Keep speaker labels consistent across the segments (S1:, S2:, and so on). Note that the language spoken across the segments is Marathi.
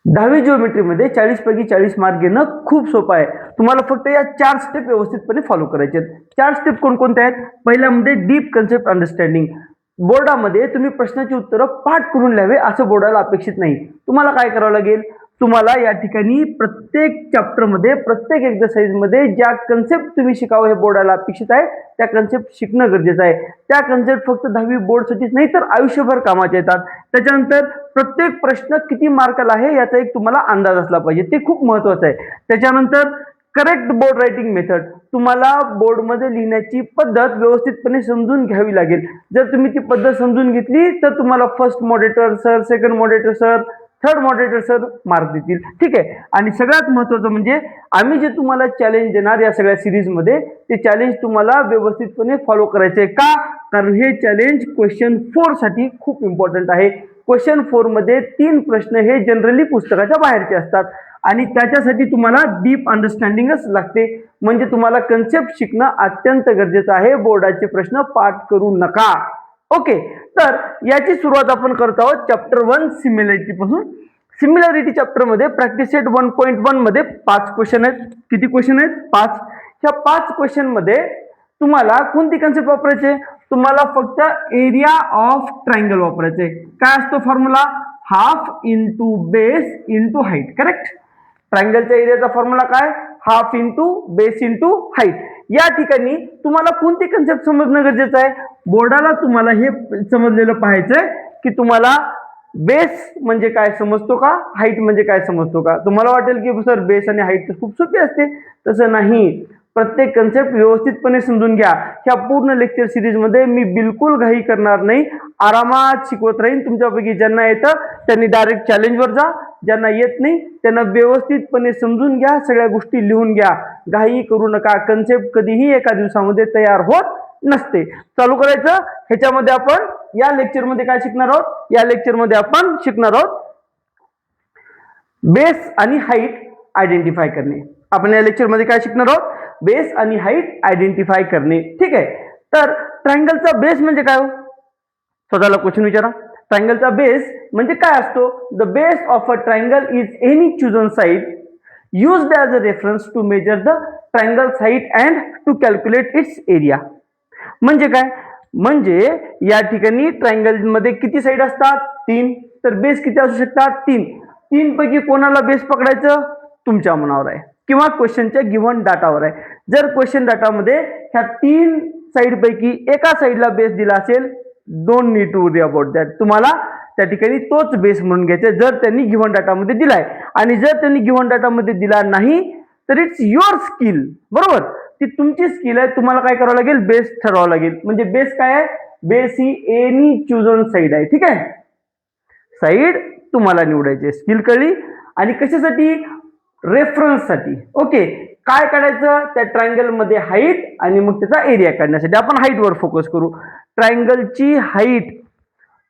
S1: 10वी जिओमेट्रीमध्ये 40 पैकी 40 मार्क घेणं खूप सोपं आहे. तुम्हाला फक्त या 4 स्टेप व्यवस्थितपणे फॉलो करायचे आहेत. 4 स्टेप कोणकोणत्या आहेत? पहिल्यामध्ये डीप कन्सेप्ट अंडरस्टँडिंग. बोर्डामध्ये तुम्ही प्रश्नाची उत्तरं पाठ करून लिहावे असं बोर्डाला अपेक्षित नाही. तुम्हाला काय करावं लागेल? तुम्हाला या ठिकाणी प्रत्येक चॅप्टरमध्ये, प्रत्येक एक्सरसाइजमध्ये ज्या कन्सेप्ट तुम्ही शिकावं हे बोर्डाला अपेक्षित आहे, त्या कन्सेप्ट शिकणं गरजेचं आहे. त्या कन्सेप्ट फक्त 10वी बोर्डसाठीच नाही तर आयुष्यभर कामाचे येतात. त्याच्यानंतर प्रत्येक प्रश्न किती मार्काला आहे याचा एक तुम्हाला अंदाज असला पाहिजे, ते खूप महत्वाचं आहे. त्याच्यानंतर करेक्ट बोर्ड रायटिंग मेथड. तुम्हाला बोर्डमध्ये लिहिण्याची पद्धत व्यवस्थितपणे समजून घ्यावी लागेल. जर तुम्ही ती पद्धत समजून घेतली तर तुम्हाला first moderator sir, second moderator sir, third moderator sir mark देतील. ठीक आहे. आणि सगळ्यात महत्वाचं म्हणजे आम्ही जे तुम्हाला चॅलेंज देणार या सगळ्या सिरीजमध्ये, ते चॅलेंज तुम्हाला व्यवस्थितपणे फॉलो करायचे. का? कारण हे चॅलेंज क्वेश्चन 4 साठी खूप इम्पॉर्टंट आहे. क्वेश्चन 4 मध्ये 3 प्रश्न हे जनरली पुस्तकाच्या बाहेरचे असतात आणि त्याच्यासाठी तुम्हाला डीप अंडरस्टँडिंगच लागते. म्हणजे तुम्हाला कन्सेप्ट शिकणं अत्यंत गरजेचं आहे. बोर्डाचे प्रश्न पाठ करू नका. ओके. तर याची सुरुवात आपण करत आहोत चॅप्टर 1 सिमिलॅरिटी पासून. सिमिलॅरिटी चॅप्टर मध्ये प्रॅक्टिस सेट 1.1 मध्ये 5 क्वेश्चन आहेत. किती क्वेश्चन आहेत? 5. ह्या 5 क्वेश्चन मध्ये तुम्हाला कोणती कन्सेप्ट वापरायचे? तुम्हाला फक्त एरिया ऑफ ट्रायंगल वापरायचे. काय असतो formula? Half into base into height. Correct. ट्रायंगलच्या एरियाचा फॉर्म्युला काय? Half into base into height. या ठिकाणी तुम्हाला कोणती कन्सेप्ट समजणं गरजेचं आहे? बोर्डाला तुम्हाला हे समजलेलं पाहायचंय की तुम्हाला बेस म्हणजे काय समजतो का, हाईट म्हणजे काय समजतो का. तुम्हाला वाटेल की सर बेस आणि हाईट तर खूप सोपी असते. तसं नाही. प्रत्येक कन्सेप्ट व्यवस्थितपणे समजून घ्या. ह्या पूर्ण लेक्चर सिरीज मध्ये मी बिलकुल घाई करणार नाही, आरामात शिकवत राहीन. तुमच्यापैकी ज्यांना येतं त्यांनी डायरेक्ट चॅलेंजवर जा, ज्यांना येत नाही त्यांना व्यवस्थितपणे समजून घ्या, सगळ्या गोष्टी लिहून घ्या. घाई करू नका. कन्सेप्ट कधीही एका दिवसामध्ये तयार होत नसते. चालू करायचं. ह्याच्यामध्ये आपण या लेक्चरमध्ये काय शिकणार आहोत? या लेक्चरमध्ये आपण शिकणार आहोत बेस आणि हाईट आयडेंटिफाय करणे. आपण या लेक्चरमध्ये काय शिकणार आहोत? बेस आणि हाईट आयडेंटिफाय करणे. ठीक आहे. तर ट्रायंगलचा बेस म्हणजे काय हो? स्वतःला क्वेश्चन विचारा. ट्रायंगलचा बेस म्हणजे काय असतो? The base of a triangle is any chosen side used as a reference to measure the triangle's height and to calculate its area. म्हणजे काय? म्हणजे या ठिकाणी ट्रायंगल मध्ये किती साइड असतात? 3. तर बेस किती असू शकतात? 3. 3 पैकी कोणाला बेस पकडायचं? तुमच्या मनावर आहे किंवा क्वेश्चनच्या गिव्हन डाटावर आहे. जर क्वेश्चन डाटामध्ये ह्या 3 साइड पैकी एका साइडला बेस दिला असेल, don't need to worry about that. तुम्हाला त्या ठिकाणी तोच बेस म्हणून घ्यायचा जर त्यांनी गिव्हन डाटामध्ये दिलाय. आणि जर त्यांनी गिव्हन डाटामध्ये दिला नाही तर इट्स युअर स्किल. बरोबर. ती तुमची स्किल आहे. तुम्हाला काय करावं लागेल? बेस ठरवावं लागेल. म्हणजे बेस काय आहे? बेस ही एनी चूजन साइड आहे. ठीक आहे. साइड तुम्हाला निवडायची. स्किल कळली. आणि कशासाठी? रेफरन्स साठी. ओके. काय काढायचं? त्या ट्रायंगल मध्ये हाईट आणि मग त्याचा एरिया काढण्यासाठी आपण हाईट वर फोकस करू. ट्रायंगलची हाईट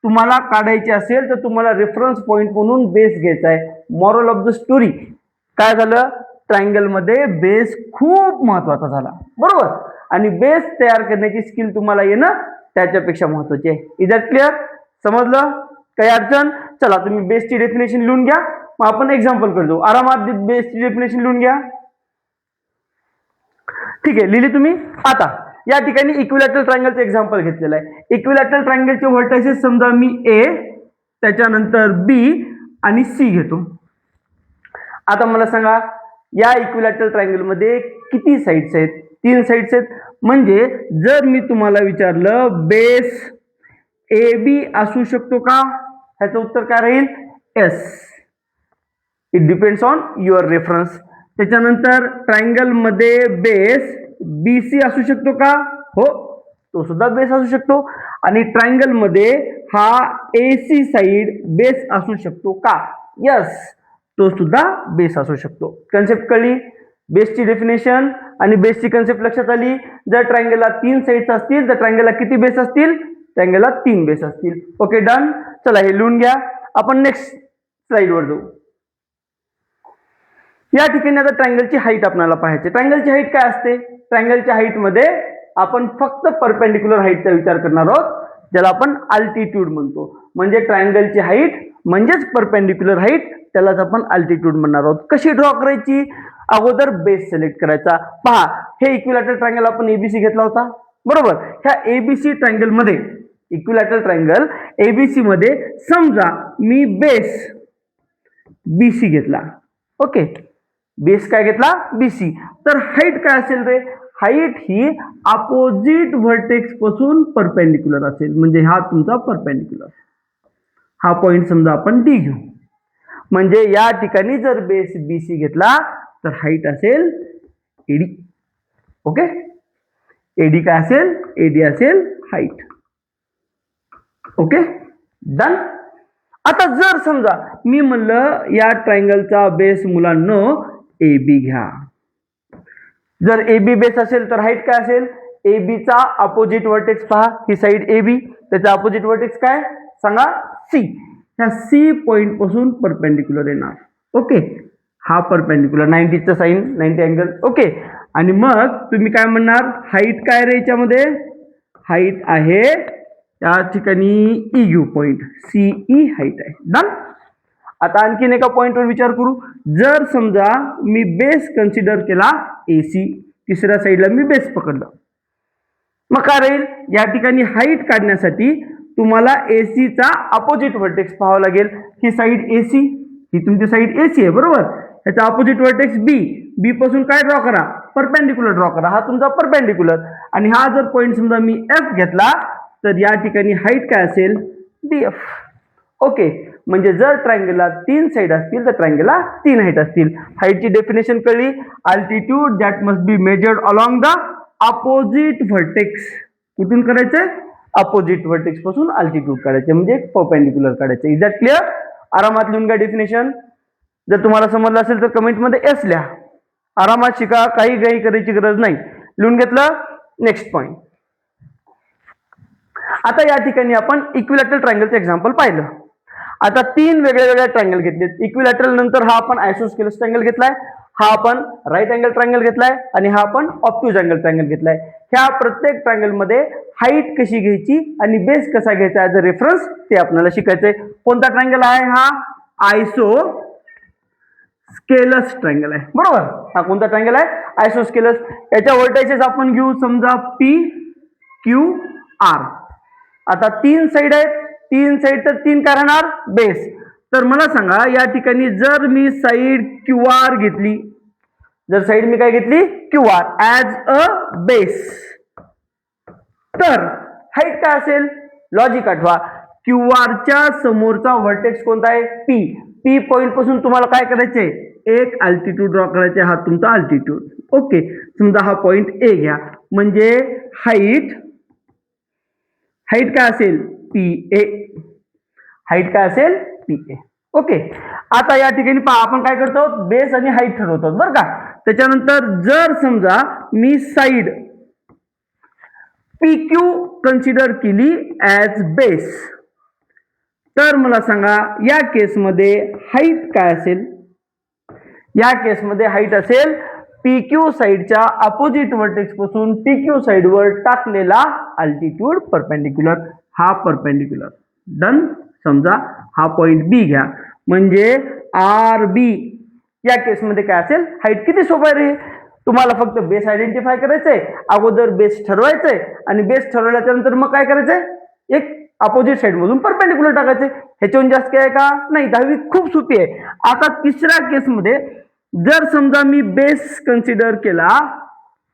S1: तुम्हाला काढायची असेल तर तुम्हाला रेफरन्स पॉइंट म्हणून बेस घ्यायचा आहे. मॉरल ऑफ द स्टोरी काय झालं? ट्रायंगल मध्ये बेस खूप महत्वाचा झाला. बरोबर. आणि बेस तयार करण्याची स्किल तुम्हाला येणं त्याच्यापेक्षा महत्वाची आहे. Is that clear? समजलं? काही अडचण? चला तुम्ही बेसची डेफिनेशन लिहून घ्या. मग आपण एक्झाम्पल करतो. आरामात बेसची डेफिनेशन लिहून घ्या. ठीक आहे. लिहिली तुम्ही? आता या ठिकाणी इक्विलॅटरल ट्रायंगलचं एक्झाम्पल घेतलेलं आहे. इक्विलॅटरल ट्रायंगलचे व्हर्टायसेस समजा मी ए, त्याच्यानंतर बी आणि सी घेतो. आता मला सांगा या इक्विलॅटरल ट्रायंगल मध्ये किती साइड्स आहेत? 3 साइड्स आहेत. म्हणजे जर मी तुम्हाला विचारलं बेस ए बी असू शकतो का, ह्याचं उत्तर काय राहील? Yes. It depends on your reference. त्याच्यानंतर ट्रायंगल मध्ये बेस बीसी असू शकतो का? हो, तो सुद्धा बेस असू शकतो. आणि ट्रायंगल मध्ये हा एसी साइड बेस असू शकतो का? यस, तो सुद्धा बेस असू शकतो. कन्सेप्ट कळली? बेसची डेफिनेशन आणि बेसची कन्सेप्ट लक्षात आली. जर ट्रायंगलला 3 साइड्स असतील तर ट्रायंगलला किती बेस असतील? ट्रायंगलला 3 बेस असतील. Okay, done. चला हे लिहून घ्या. आपण नेक्स्ट स्लाइडवर जाऊ. या ठिकाणी आता ट्रायंगलची हाईट आपल्याला पाहायची. ट्रायंगलची हाईट काय असते? ट्रायंगलच्या हाईट मध्ये आपण फक्त परपेंडिक्युलर हाईटचा विचार करणार आहोत, ज्याला आपण अल्टिट्यूड म्हणतो. म्हणजे ट्रायंगलची हाईट म्हणजेच परपेंडिक्युलर हाईट, त्यालाच आपण अल्टिट्यूड म्हणणार आहोत. कशी ड्रॉ करायची? अगोदर बेस सिलेक्ट करायचा. पहा, हे इक्विलॅटरल ट्रायंगल आपण एबीसी घेतला होता, बरोबर. ह्या एबीसी ट्रायंगल मध्ये, इक्विलॅटरल ट्रायंगल एबीसी मध्ये समजा मी बेस बीसी घेतला. ओके, बेस काय घेतला? बीसी. तर हाईट काय असेल रे? हाईट ही अपोजिट व्हर्टेक्स पासून परपेंडिक्युलर असेल. म्हणजे हा तुमचा परपेंडिक्युलर, हा पॉइंट समजा आपण डी घेऊ. म्हणजे या ठिकाणी जर बेस बीसी घेतला तर हाईट असेल एडी. ओके, एडी काय असेल? एडी असेल हाईट. Okay, done. आता जर समजा मी म्हणलं या ट्रायंगलचा बेस मुलांनो एबी घ्या. जर एबी बेस असेल तर हाईट काय असेल? एबीचा अपोजिट व्हर्टेक्स पहा, ही साइड एबी, त्याचा अपोजिट व्हर्टेक्स काय सांगा? सी. ह्या सी पॉइंट पासून परपेंडिक्युलर येणार. ओके, हा परपेंडिक्युलर 90चा साइन, 90 अँगल. ओके, आणि मग तुम्ही काय म्हणणार? हाईट काय रे याच्यामध्ये? हाईट आहे या ठिकाणी ई घेऊ पॉइंट, सीई हाईट आहे. डन. आता आणखीन एका पॉइंटवर विचार करू. जर समजा मी बेस कन्सिडर केला एसी, तिसऱ्या साईडला मी बेस पकडलं, मग काय राहील? या ठिकाणी हाईट काढण्यासाठी तुम्हाला एसीचा अपोजिट व्हर्टेक्स पाहावा लागेल. ही साईड एसी, ही तुमची साईड एसी आहे, बरोबर. याचा अपोजिट व्हर्टेक्स बी, बी पासून काय ड्रॉ करा? परपेंडिक्युलर ड्रॉ करा. हा तुमचा परपेंडिक्युलर. आणि हा जर पॉइंट समजा मी एफ घेतला तर या ठिकाणी हाईट काय असेल? डीएफ. ओके, म्हणजे जर ट्रायंगलला 3 साइड असतील तर ट्रायंगलला 3 हाईट असतील. हाईटची डेफिनेशन कळली. Altitude that must be measured along the opposite vertex. कुठून करायचंय? अपोजिट व्हर्टेक्स पासून अल्टिट्यूड काढायचे, म्हणजे परपेंडिक्युलर काढायचे. Is that clear? आरामात लिहून घ्या डेफिनेशन. जर तुम्हाला समजलं असेल तर कमेंट मध्ये एस लिहा. आरामात शिका, काही घाई करायची गरज नाही. लिहून घेतलं? Next point. आता या ठिकाणी आपण इक्विलॅटरल ट्रायंगलचं एक्झाम्पल पाहिलं. आता 3 वेगळ्या ट्रायंगल घेतलेत. इक्विलॅटरल नंतर हा आपण आयसोस्केलस ट्रायंगल घेतलाय, हा आपण राईट अँगल ट्रायंगल घेतलाय, आणि हा आपण ऑब्ट्यूज अँगल ट्रायंगल घेतलाय. ह्या प्रत्येक ट्रायंगल मध्ये हाईट कशी घ्यायची आणि बेस कसा घ्यायचा ऍज अ रेफरन्स ते आपल्याला शिकायचंय. कोणता ट्रायंगल आहे हा? आयसो स्केलस ट्रायंगल आहे, बरोबर. हा कोणता ट्रायंगल आहे? आयसोस्केलस. याच्या व्हर्टायसेस आपण घेऊ समजा पी क्यू आर. आता 3 साइड आहेत, 3 साइड तर 3 काय राहणार? बेस. तर मला सांगा या ठिकाणी जर मी साइड क्यू आर घेतली, जर साइड मी काय घेतली? Q R as a base, तर हाईट काय असेल? लॉजिक आठवा. क्यू आरच्या समोरचा व्हर्टेक्स कोणता आहे? पी. पी पॉइंट पासून तुम्हाला काय करायचंय? एक अल्टिट्यूड ड्रॉ करायचे. हा तुमचा अल्टिट्यूड. ओके, समजा हा पॉइंट ए घ्या. म्हणजे हाईट काय असेल? P A. हाईट काय असेल? P A. ओके, आता या ठिकाणी पहा आपण काय करतो? बेस आणि हाईट ठरवतो, बरं का. त्याच्यानंतर जर समजा मी साइड पी क्यू कन्सिडर केली ऍज बेस, तर मला सांगा या केसमध्ये हाईट काय असेल? या केसमध्ये हाईट असेल पी क्यू साइडच्या अपोजिट व्हर्टेक्स पासून पी क्यू साइडवर टाकलेला अल्टिट्यूड परपेंडिक्युलर. हा परपेंडिक्युलर. डन. समजा हा पॉइंट बी घ्या, म्हणजे आर बी. या केसमध्ये काय असेल? हाईट. किती सोपं आहे रे? तुम्हाला फक्त बेस आयडेंटिफाय करायचंय, अगोदर बेस ठरवायचंय, आणि बेस ठरवल्याच्या नंतर मग काय करायचंय? एक अपोजिट साइड मधून परपेंडिक्युलर टाकायचे. ह्याच्याहून जास्त काय का नाही? 10वी खूप सोपी आहे. आता तिसऱ्या केसमध्ये जर समजा मी बेस कन्सिडर केला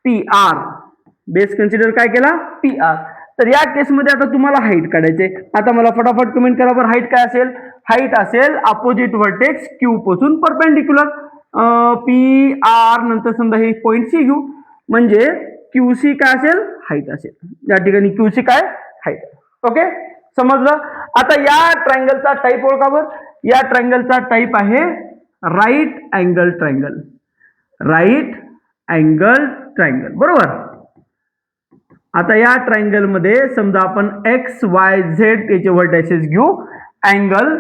S1: पी आर, बेस कन्सिडर काय केला? पी आर, तर या केसमध्ये आता तुम्हाला हाईट काढायचे. आता मला फटाफट कमेंट करा बरं, हाईट काय असेल? हाईट असेल अपोजिट व्हर्टेक्स क्यू पासून परपेंडिक्युलर पी आर, नंतर समजा हे पॉइंट सी घेऊ, म्हणजे क्यू सी काय असेल? हाईट असेल. या ठिकाणी क्यू सी काय? हाईट. ओके, समजलं. आता या ट्रायंगलचा टाइप ओळखा बरं. या ट्रायंगलचा टाइप आहे right angle triangle. Right angle triangle, बरोबर. आता या ट्रायंगल मध्ये समजा आपण एक्स वाय झेड याचे व्हर्टायसेस घेऊ. अँगल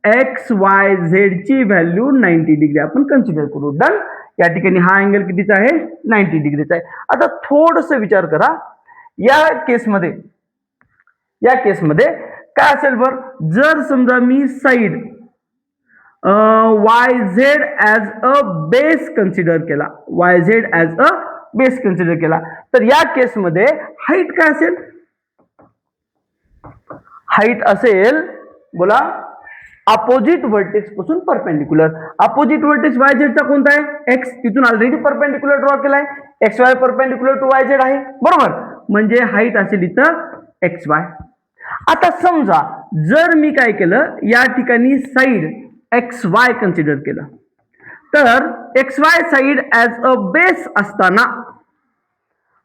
S1: एक्स वाय झेड ची व्हॅल्यू 90 डिग्री आपण कन्सिडर करू. डन. या ठिकाणी हा अँगल कितीचा आहे? 90 डिग्रीचा आहे. आता थोडस विचार करा, या केसमध्ये काय असेल बर? जर समजा मी side Y Z as a base consider केला, Y Z as a base consider केला, तर या केसमध्ये हाईट काय असेल? हाईट असेल, बोला, अपोजिट व्हर्टेक्स पासून परपेंडिक्युलर. अपोजिट व्हर्टेक्स वाय झेडचा कोणता आहे? एक्स. तिथून ऑलरेडी परपेंडिक्युलर ड्रॉ केलाय, X Y perpendicular to Y Z आहे, बरोबर. म्हणजे हाईट असेल इथं एक्स वाय. आता समजा जर मी काय केलं, या ठिकाणी साइड एक्स वाय कन्सिडर केलं, तर x Y side as a base असताना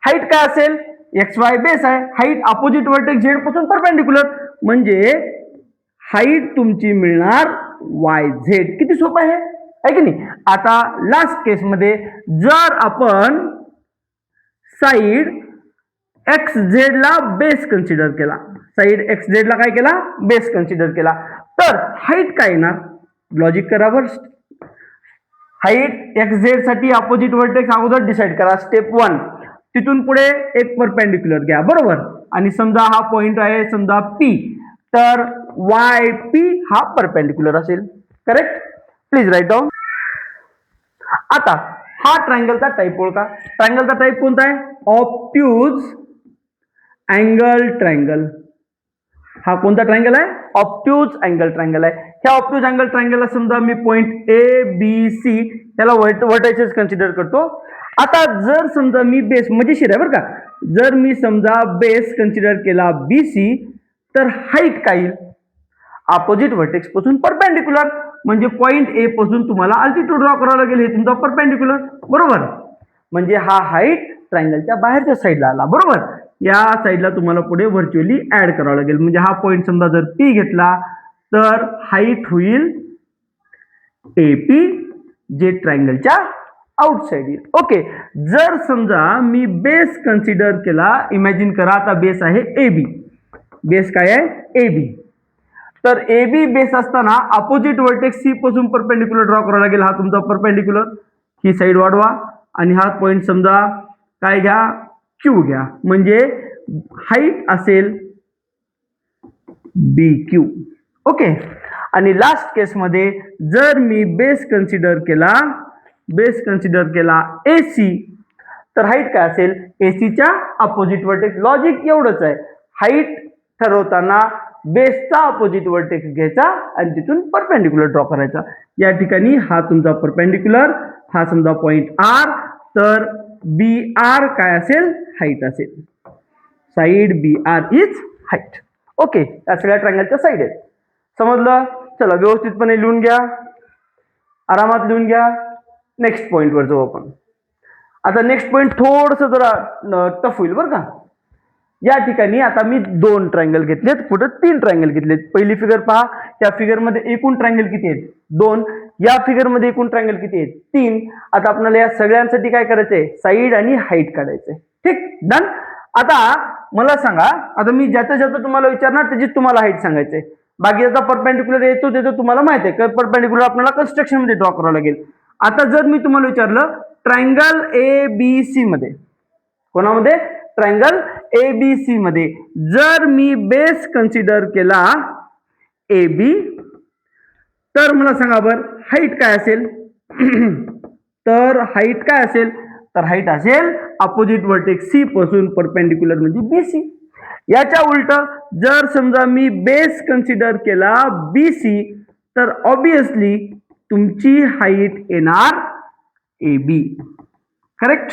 S1: हाईट काय असेल? एक्स वाय बेस आहे, हाईट अपोजिट व्हर्टेक्स झेड पासून परपेंडिक्युलर, म्हणजे हाईट तुमची मिळणार वाय झेड. किती सोपं आहे की नाही? आता लास्ट केस मध्ये जर आपण साइड एक्स झेड ला बेस कन्सिडर केला, साइड एक्स झेड ला काय केला? बेस कन्सिडर केला, तर हाईट काय येणार? लॉजिक करा बर. हाईट एक्स झेड साठी अपोजिट व्हर्टेक्स अगोदर डिसाइड करा, स्टेप 1. तिथून पुढे एक परपेंडिक्युलर घ्या, बरोबर. आणि समजा हा पॉइंट आहे, समजा पी, तर वाय पी हा परपेंडिक्युलर असेल. करेक्ट? Please write down. आता हा ट्रायंगलचा टाइप ओळखा. ट्रायंगलचा टाइप कोणता आहे? Obtuse angle triangle. हा कोणता ट्रायंगल आहे? ऑब्ट्यूज अँगल ट्रायंगल आहे. ह्या ऑब्ट्यूज अँगल ट्रायंगलला समजा मी पॉइंट ए बी सी त्याला व्हर्टायसेस कन्सिडर करतो. आता जर समजा मी बेस, मजेशीर आहे बरं का, जर मी समजा बेस कन्सिडर केला BC, तर हाईट काय येईल? अपोजिट व्हर्टेक्स पासून परपेंडिक्युलर, म्हणजे पॉइंट ए पासून तुम्हाला अल्टिट्यूड ड्रॉ करावं लागेल, हे तुमचा परपेंडिक्युलर, बरोबर. म्हणजे हा हाईट ट्रायंगलच्या बाहेरच्या साईडला आला, बरोबर. या साईडला तुम्हाला पुढे व्हर्च्युअली ऍड करावं लागेल. म्हणजे हा पॉइंट समजा जर P घेतला, तर हाईट होईल AP, जे ट्रायंगलच्या आउटसाइड येईल. ओके. जर समजा मी बेस कन्सिडर केला, इमॅजिन करा आता बेस आहे AB, बेस काय आहे? AB. तर AB बेस असताना अपोजिट व्हर्टेक्स C पासून परपेंडिक्युलर ड्रॉ करावा लागेल. हा तुमचा परपेंडिक्युलर, ही साइड वाढवा, आणि हा पॉइंट समजा काय घ्या? Q घ्या. म्हणजे हाईट असेल BQ. ओके. आणि लास्ट केस मध्ये जर मी बेस कन्सिडर केला AC, तर हाईट काय असेल? ACच्या अपोजिट व्हर्टेक्स. लॉजिक एवढंच आहे, हाईट ठरवताना बेसचा अपोजिट व्हर्टेक्स घ्यायचा आणि तिथून परपेंडिक्युलर ड्रॉ करायचा. या ठिकाणी हा तुमचा परपेंडिक्युलर, हा समजा पॉइंट R, तर BR काय असेल? हाईट असेल. Side BR is height. Okay. या सगळ्या ट्रायंगलच्या साइड आहेत. समजलं? चला व्यवस्थितपणे लिहून घ्या, आरामात लिहून घ्या. नेक्स्ट पॉइंट वर जाऊ आपण. आता नेक्स्ट पॉइंट थोडस जरा टफ होईल बरं का. या ठिकाणी आता मी 2 ट्रायंगल घेतलेत, कुठं 3 ट्रायंगल घेतलेत. पहिली फिगर पहा, या फिगर मध्ये एकूण ट्रायंगल किती आहेत? 2. या फिगर मध्ये एकूण ट्रायंगल किती आहेत? 3. आता आपल्याला या सगळ्यांसाठी काय करायचंय? साइड आणि हाईट काढायचंय. ठीक, डन. आता मला सांगा, आता मी ज्याचं ज्याचं तुम्हाला विचारणार त्याची तुम्हाला हाईट सांगायचंय. बाकीचा परपेंडिक्युलर येतो त्याचं तुम्हाला माहिती आहे, परपेंडिक्युलर आपल्याला कन्स्ट्रक्शन मध्ये ड्रॉ करावं लागेल. आता जर मी तुम्हाला विचारलं ट्रायंगल ABC मध्ये, कोणामध्ये? ट्रायंगल ABC मध्ये जर मी बेस कन्सिडर केला AB, तर मला सांगा बर हाईट काय असेल? तर हाईट काय असेल? तर हाईट असेल अपोजिट व्हर्टेक्स C पासून परपेंडिक्युलर म्हणजे BC. याच्या उलट जर समजा मी बेस कन्सिडर केला BC, तर ऑब्विसली तुमची हाईट येणार AB. करेक्ट?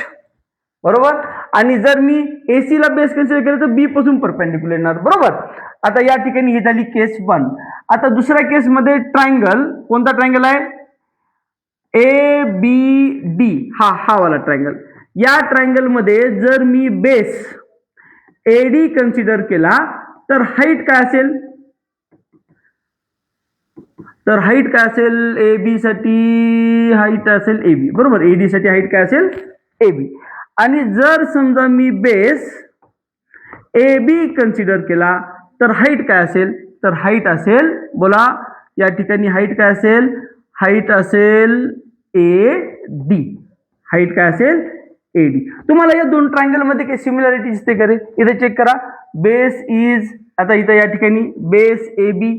S1: बरोबर. आणि जर मी AC ला बेस कन्सिडर केलं तर B पासून परपेंडिक्युलर येणार, बरोबर. आता या ठिकाणी ही झाली केस 1. आता दुसऱ्या केस मध्ये ट्रायंगल, कोणता ट्रायंगल आहे? ABD, हा वाला ट्रायंगल. या ट्रायंगल मध्ये जर मी बेस AD कन्सिडर केला, तर हाईट काय असेल? तर हाईट काय असेल? AB साठी हाईट असेल AB, बरोबर. AD साठी हाईट काय असेल? AB. आणि जर समजा मी बेस AB कन्सिडर केला, तर हाईट काय असेल? तर हाईट असेल, बोला, या ठिकाणी हाईट काय असेल? हाईट असेल AD. हाईट काय असेल? AD. तुम्हाला या 2 ट्रायंगल मध्ये काही सिमिलॅरिटी दिसते का रे? इथे चेक करा. बेस इज, आता इथे या ठिकाणी बेस AB,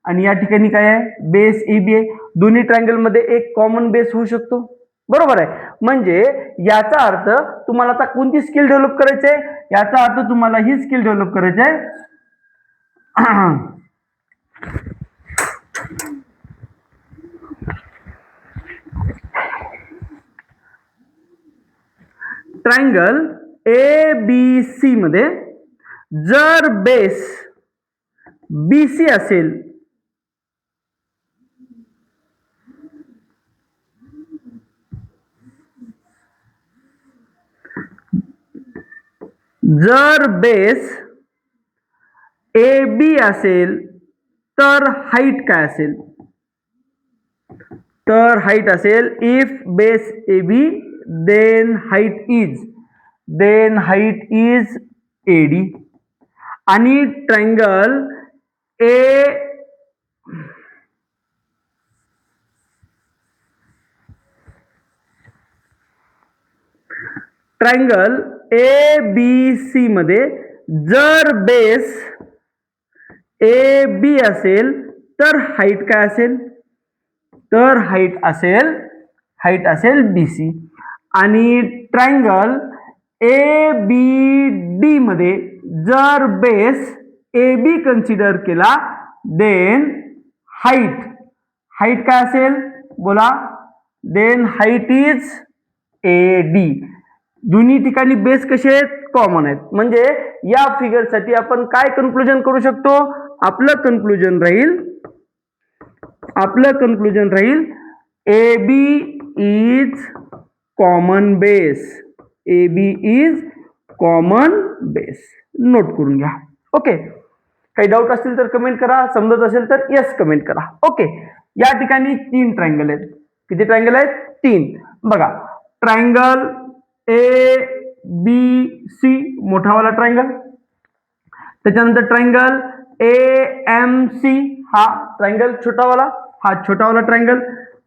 S1: आणि या ठिकाणी काय आहे, बेस AB आहे. दोन्ही ट्रायंगल मध्ये एक कॉमन बेस होऊ शकतो, बरोबर आहे. म्हणजे याचा अर्थ तुम्हाला आता कोणती स्किल डेव्हलप करायची आहे, याचा अर्थ तुम्हाला ही स्किल डेव्हलप करायची आहे. ट्रायंगल ABC मध्ये जर बेस BC असेल जर बेस AB असेल तर हाईट काय असेल, तर हाईट असेल if base AB then height is AD. आणि ट्रायंगल ABC मध्ये जर बेस AB असेल तर हाईट काय असेल, तर हाईट असेल BC. आणि ट्रायंगल ABD मध्ये जर बेस AB कन्सिडर केला देन हाईट काय असेल बोला, देन हाईट इज AD. दोन्ही ठिकाणी बेस कसे आहेत, कॉमन आहेत. म्हणजे या फिगर साठी आपण काय कन्क्लुजन करू शकतो, आपलं कन्क्लुजन राहील AB is common base, AB is common base. Note करून घ्या. ओके, काही डाऊट असतील तर कमेंट करा, समजत असेल तर यस कमेंट करा. ओके, या ठिकाणी 3 ट्रायंगल आहेत. किती ट्रायंगल आहेत, 3. बघा, ट्रायंगल ABC मोठावाला ट्रायंगल, त्याच्यानंतर ट्रायंगल AMC हा ट्रायंगल छोटावाला, हा छोटावाला ट्रायंगल,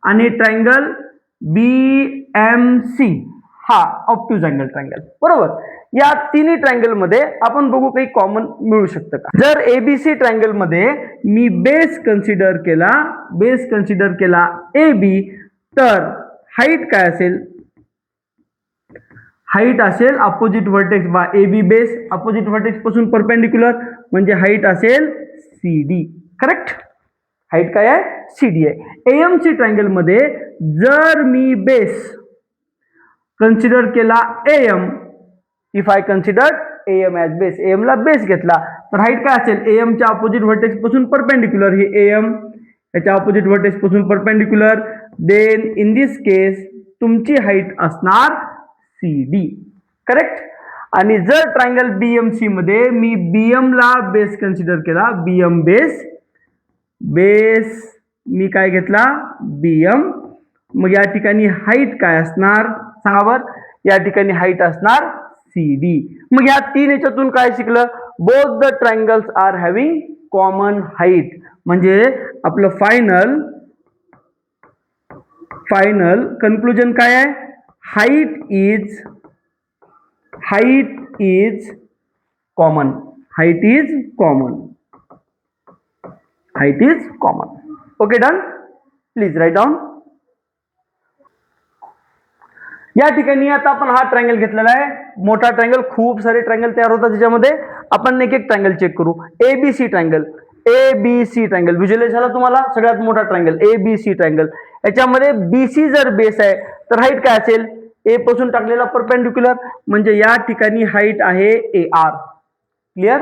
S1: आणि ट्रायंगल BMC हा ऑब्ट्यूज अँगल ट्रायंगल, बरोबर. या तिन्ही ट्रायंगल मध्ये आपण बघू काही कॉमन मिळू शकतं का. जर ABC ट्रायंगल मध्ये मी बेस कन्सिडर केला AB, तर हाईट काय असेल, हाईट असेल अपोजिट व्हर्टेक्स बा AB बेस, अपोजिट व्हर्टेक्स पासून परपेंडिक्युलर, म्हणजे हाईट असेल CD. करेक्ट, हाईट काय आहे, CD आहे. AMC ट्रायंगल मध्ये जर मी बेस कन्सिडर केला AM, if I consider AM as base, AM ला बेस घेतला, तर हाईट काय असेल, AM च्या अपोजिट व्हर्टेक्स पासून परपेंडिक्युलर, हे AM याच्या अपोजिट व्हर्टेक्स पासून परपेंडिक्युलर, देन इन दिस केस तुमची हाईट असणार CD. करेक्ट. आणि जर ट्रायंगल BMC मध्ये मी BM ला बेस कन्सिडर केला, BM बेस मी काय घेतला, BM, मग या ठिकाणी हाईट काय असणार सांगा बर, या ठिकाणी हाईट असणार CD. मग या 3 याच्यातून काय शिकलं, both the triangles are having common height. म्हणजे आपलं फायनल कन्क्लुजन काय आहे, height is common. Okay, done. Please write down. या ठिकाणी आता आपण हा ट्रायंगल घेतलेला आहे, मोठा ट्रायंगल. खूप सारे ट्रायंगल तयार होतात त्याच्यामध्ये, आपण एक एक ट्रायंगल चेक करू. ABC ट्रायंगल व्हिज्युअलाइज झाला तुम्हाला, सगळ्यात मोठा ट्रायंगल ABC ट्रायंगल. याच्यामध्ये BC जर बेस आहे तर हाईट काय असेल, A पासून टाकलेला परपेंडिक्युलर, म्हणजे या ठिकाणी हाईट आहे AR. क्लिअर.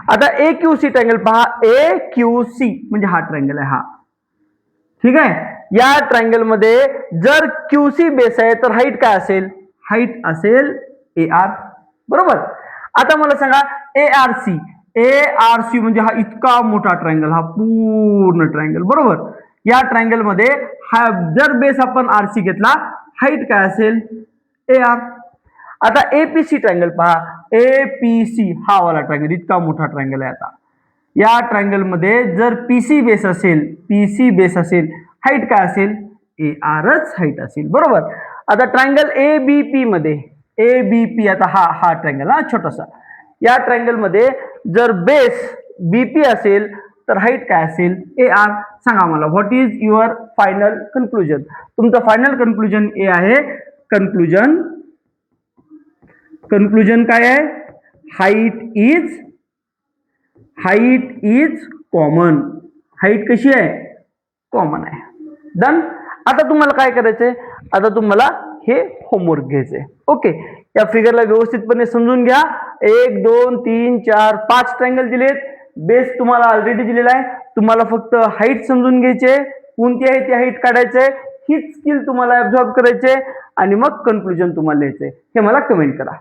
S1: आता AQC ट्रायंगल पहा, AQC म्हणजे हा ट्रायंगल आहे हा, ठीक आहे. या ट्रायंगल मध्ये जर QC बेस आहे तर हाईट काय असेल, हाईट असेल AR, बरोबर. आता मला सांगा ARC म्हणजे हा इतका मोठा ट्रायंगल, हा पूर्ण ट्रायंगल, बरोबर. या ट्रायंगल मध्ये हा जर बेस आपण RC घेतला, हाईट काय असेल AR. आता APC ट्रायंगल पहा, APC हा वाला ट्रायंगल इतका मोठा ट्रायंगल आहे. आता या ट्रायंगल मध्ये जर PC बेस असेल, हाईट काय असेल ARच हाईट असेल, बरोबर. आता ट्रायंगल ABP मध्ये, ABP आता हा ट्रायंगल हा छोटासा, या ट्रायंगल मध्ये जर बेस BP असेल तर हाईट काय असेल AR. सांगा मला what is your final conclusion. तुमचं फायनल कन्क्लुजन ए आहे. कन्क्लुजन काय आहे? Height is common. हाईट कशी आहे? कॉमन आहे. डन. आता तुम्हाला काय करायचंय? आता तुम्हाला हे होमवर्क घ्यायचंय. ओके, या फिगरला व्यवस्थितपणे समजून घ्या. 1 2 3 4 5 ट्रायंगल दिलेत. बेस तुम्हाला ऑलरेडी दिलेला आहे. तुम्हाला फक्त हाईट समजून घ्यायचे, कोणती आहे ती हाईट काढायचंय, हीच स्किल तुम्हाला ऍब्झॉर्ब करायचे आणि मग कन्क्लुजन तुम्हाला लिहायचंय. हे मला कमेंट करा.